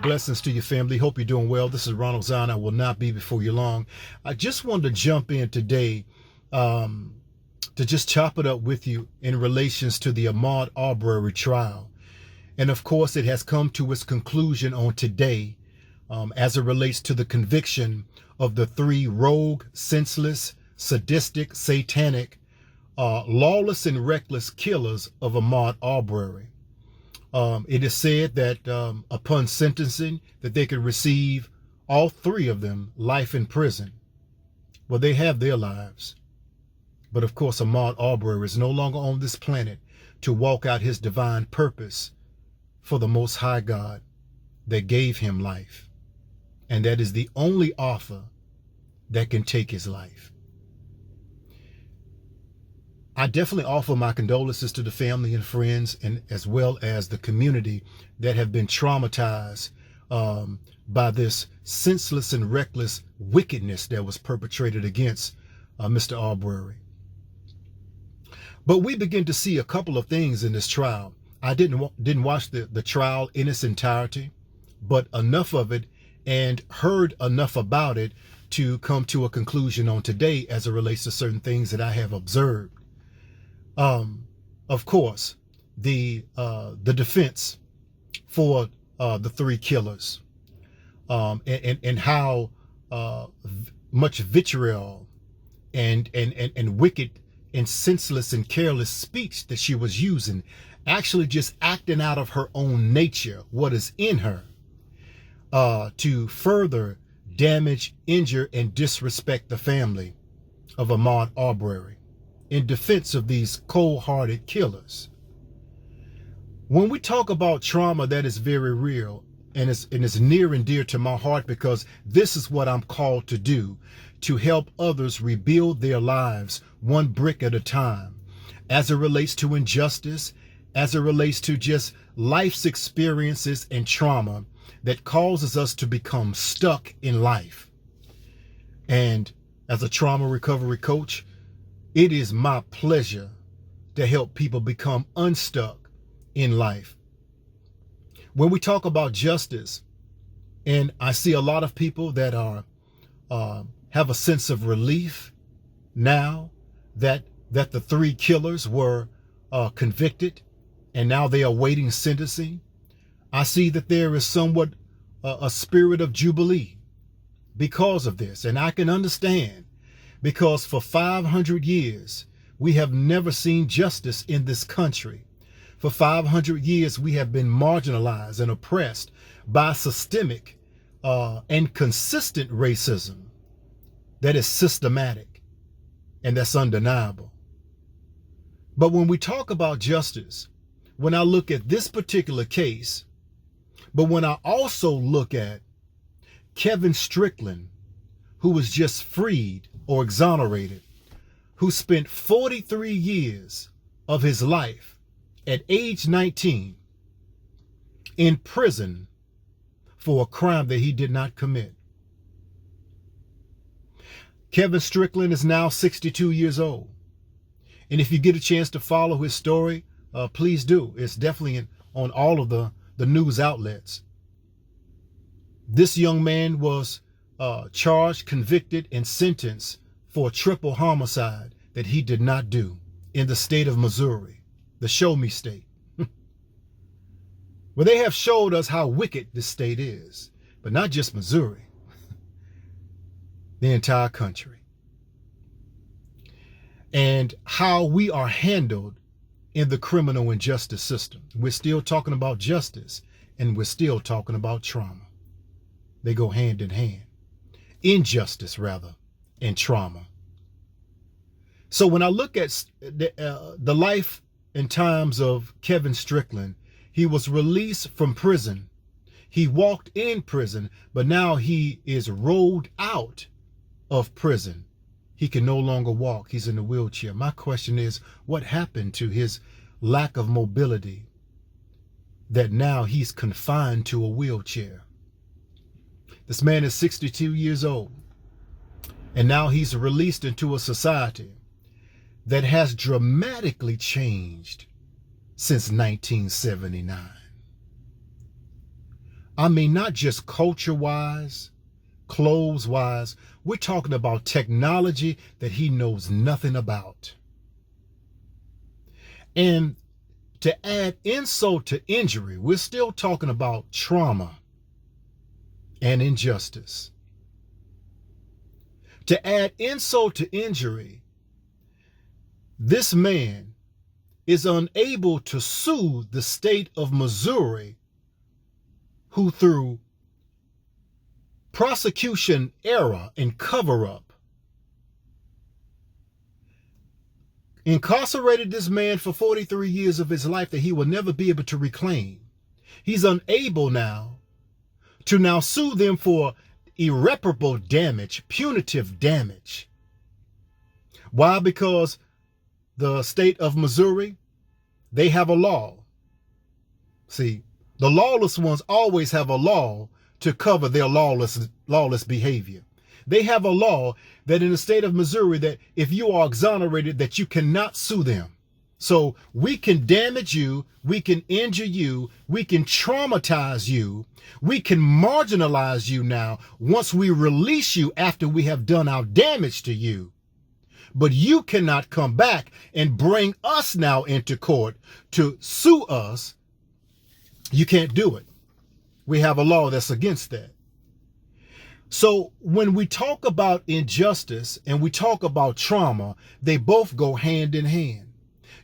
Blessings to your family. Hope you're doing well. This is Ronald Zion. I will not be before you long. I just wanted to jump in today to just chop it up with you in relations to the Ahmaud Arbery trial. And of course, it has come to its conclusion on today as it relates to the conviction of the three rogue, senseless, sadistic, satanic, lawless and reckless killers of Ahmaud Arbery. It is said that upon sentencing that they could receive, all three of them, life in prison. Well, they have their lives. But of course, Ahmaud Arbery is no longer on this planet to walk out his divine purpose for the Most High God that gave him life. And that is the only offer that can take his life. I definitely offer my condolences to the family and friends, and as well as the community that have been traumatized by this senseless and reckless wickedness that was perpetrated against Mr. Arbery. But we begin to see a couple of things in this trial. I didn't watch the trial in its entirety, but enough of it and heard enough about it to come to a conclusion on today as it relates to certain things that I have observed. Of course, the defense for the three killers, and how much vitriol and wicked and senseless and careless speech that she was using, actually just acting out of her own nature, what is in her, to further damage, injure, and disrespect the family of Ahmaud Arbery in defense of these cold-hearted killers. When we talk about trauma, that is very real, and it's near and dear to my heart, because this is what I'm called to do, to help others rebuild their lives one brick at a time, as it relates to injustice, as it relates to just life's experiences and trauma that causes us to become stuck in life. And as a trauma recovery coach, it is my pleasure to help people become unstuck in life. When we talk about justice, and I see a lot of people that are have a sense of relief now that the three killers were convicted, and now they are awaiting sentencing. I see that there is somewhat a spirit of jubilee because of this, and I can understand. Because for 500 years, we have never seen justice in this country. For 500 years, we have been marginalized and oppressed by systemic and consistent racism that is systematic and that's undeniable. But when we talk about justice, when I look at this particular case, but when I also look at Kevin Strickland, who was just freed or exonerated, who spent 43 years of his life at age 19 in prison for a crime that he did not commit. Kevin Strickland is now 62 years old. And if you get a chance to follow his story, please do. It's definitely on all of the news outlets. This young man was charged, convicted, and sentenced for a triple homicide that he did not do in the state of Missouri, the show me state. Well, they have showed us how wicked this state is, but not just Missouri, the entire country. And how we are handled in the criminal and justice system. We're still talking about justice, and we're still talking about trauma. They go hand in hand. Injustice, rather, and trauma. So when I look at the life and times of Kevin Strickland, he was released from prison. He walked in prison, but now he is rolled out of prison. He can no longer walk. He's in a wheelchair. My question is, what happened to his lack of mobility that now he's confined to a wheelchair? This man is 62 years old, and now he's released into a society that has dramatically changed since 1979. I mean, not just culture-wise, clothes-wise. We're talking about technology that he knows nothing about. And to add insult to injury, we're still talking about trauma and injustice. To add insult to injury, this man is unable to sue the state of Missouri, who through prosecution error and cover-up incarcerated this man for 43 years of his life that he will never be able to reclaim. He's unable now to sue them for irreparable damage, punitive damage. Why? Because the state of Missouri, they have a law. See, the lawless ones always have a law to cover their lawless behavior. They have a law that in the state of Missouri that if you are exonerated, that you cannot sue them. So we can damage you, we can injure you, we can traumatize you, we can marginalize you now once we release you after we have done our damage to you. But you cannot come back and bring us now into court to sue us. You can't do it. We have a law that's against that. So when we talk about injustice and we talk about trauma, they both go hand in hand.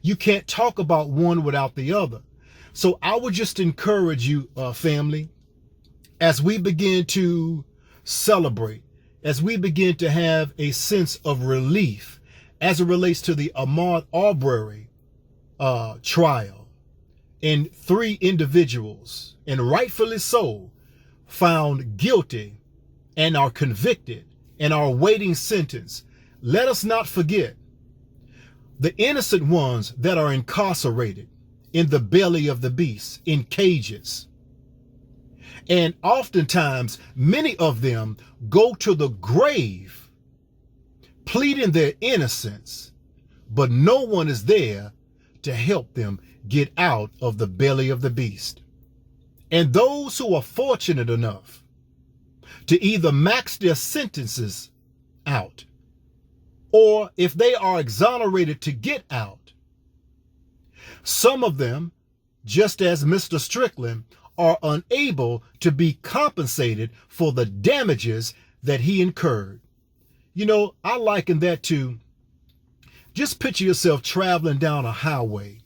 You can't talk about one without the other. So I would just encourage you, family, as we begin to celebrate, as we begin to have a sense of relief as it relates to the Ahmaud Arbery trial, and 3 individuals, and rightfully so, found guilty and are convicted and are awaiting sentence. Let us not forget the innocent ones that are incarcerated in the belly of the beast, in cages. And oftentimes, many of them go to the grave pleading their innocence, but no one is there to help them get out of the belly of the beast. And those who are fortunate enough to either max their sentences out, or if they are exonerated to get out, some of them, just as Mr. Strickland, are unable to be compensated for the damages that he incurred. You know, I liken that to, just picture yourself traveling down a highway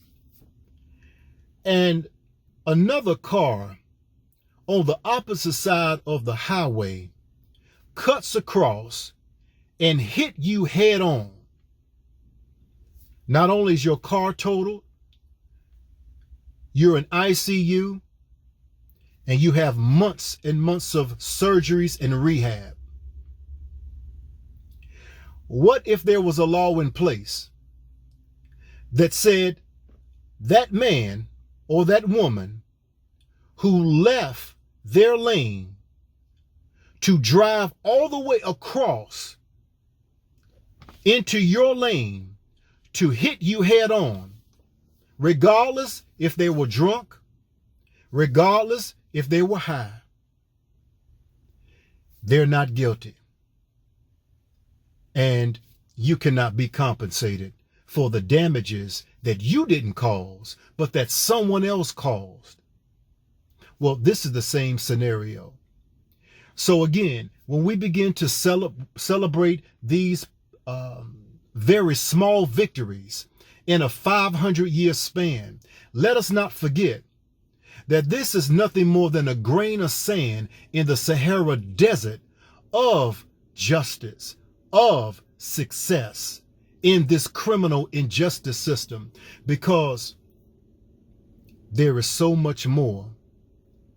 and another car on the opposite side of the highway cuts across and hit you head on. Not only is your car totaled, you're in ICU, and you have months and months of surgeries and rehab. What if there was a law in place that said that man or that woman who left their lane to drive all the way across into your lane to hit you head on, regardless if they were drunk, regardless if they were high, they're not guilty. And you cannot be compensated for the damages that you didn't cause, but that someone else caused. Well, this is the same scenario. So again, when we begin to celebrate these very small victories in a 500-year span, let us not forget that this is nothing more than a grain of sand in the Sahara Desert of justice, of success in this criminal injustice system, because there is so much more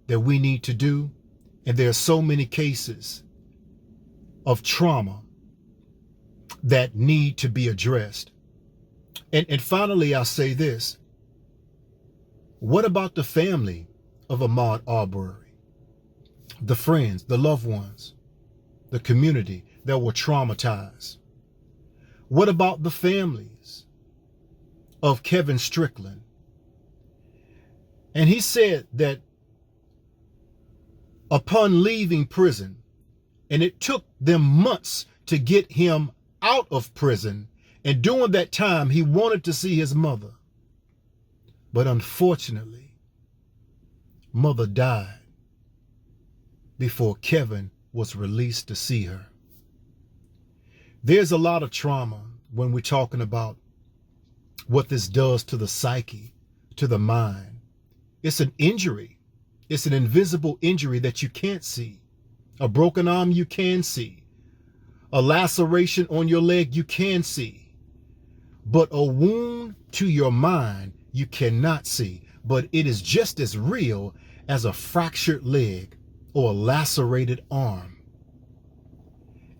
that we need to do, and there are so many cases of trauma that need to be addressed. And finally, I'll say this. What about the family of Ahmaud Arbery? The friends, the loved ones, the community that were traumatized? What about the families of Kevin Strickland? And he said that upon leaving prison, and it took them months to get him out of prison. And during that time, he wanted to see his mother. But unfortunately, mother died before Kevin was released to see her. There's a lot of trauma when we're talking about what this does to the psyche, to the mind. It's an injury. It's an invisible injury that you can't see. A broken arm you can see. A laceration on your leg you can see. But a wound to your mind you cannot see. But it is just as real as a fractured leg or a lacerated arm.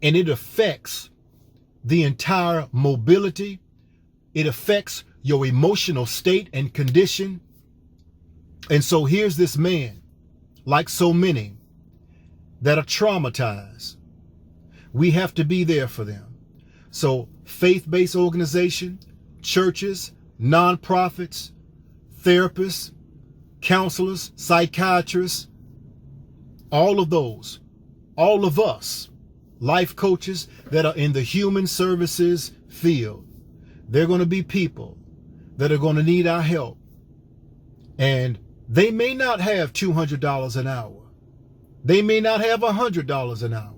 And it affects the entire mobility. It affects your emotional state and condition. And so here's this man, like so many, that are traumatized. We have to be there for them. So faith-based organization, churches, nonprofits, therapists, counselors, psychiatrists, all of those, all of us, life coaches that are in the human services field, they're going to be people that are going to need our help. And they may not have $200 an hour. They may not have $100 an hour.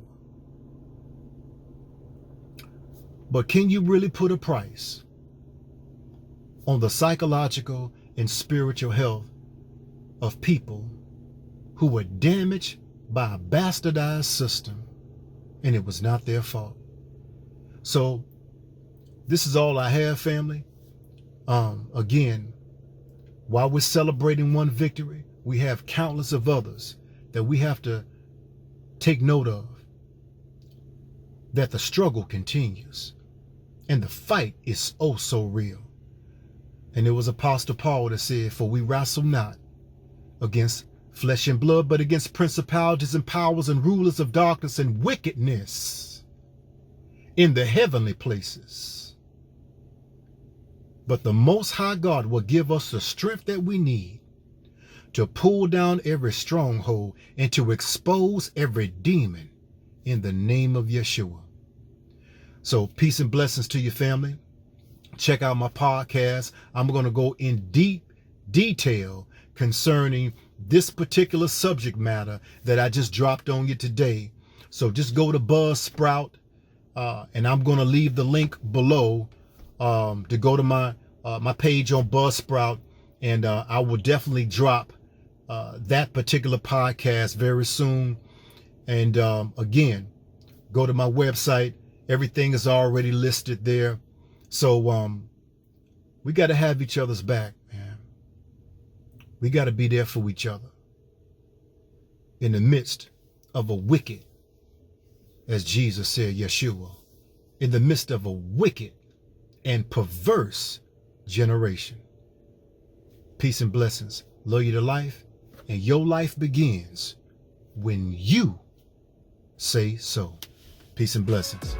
But can you really put a price on the psychological and spiritual health of people who were damaged by a bastardized system and it was not their fault? So this is all I have, family. Again, while we're celebrating one victory, we have countless of others that we have to take note of, that the struggle continues and the fight is oh so real. And it was Apostle Paul that said, for we wrestle not against flesh and blood, but against principalities and powers and rulers of darkness and wickedness in the heavenly places. But the Most High God will give us the strength that we need to pull down every stronghold and to expose every demon in the name of Yeshua. So peace and blessings to your family. Check out my podcast. I'm going to go in deep detail concerning this particular subject matter that I just dropped on you today. So just go to Buzzsprout, and I'm going to leave the link below to go to my page on Buzzsprout, and I will definitely drop that particular podcast very soon. And again, go to my website. Everything is already listed there. So we got to have each other's back, man. We got to be there for each other in the midst of a wicked, as Jesus said, Yeshua, in the midst of a wicked and perverse generation. Peace and blessings. Love you to life, and your life begins when you say so. Peace and blessings.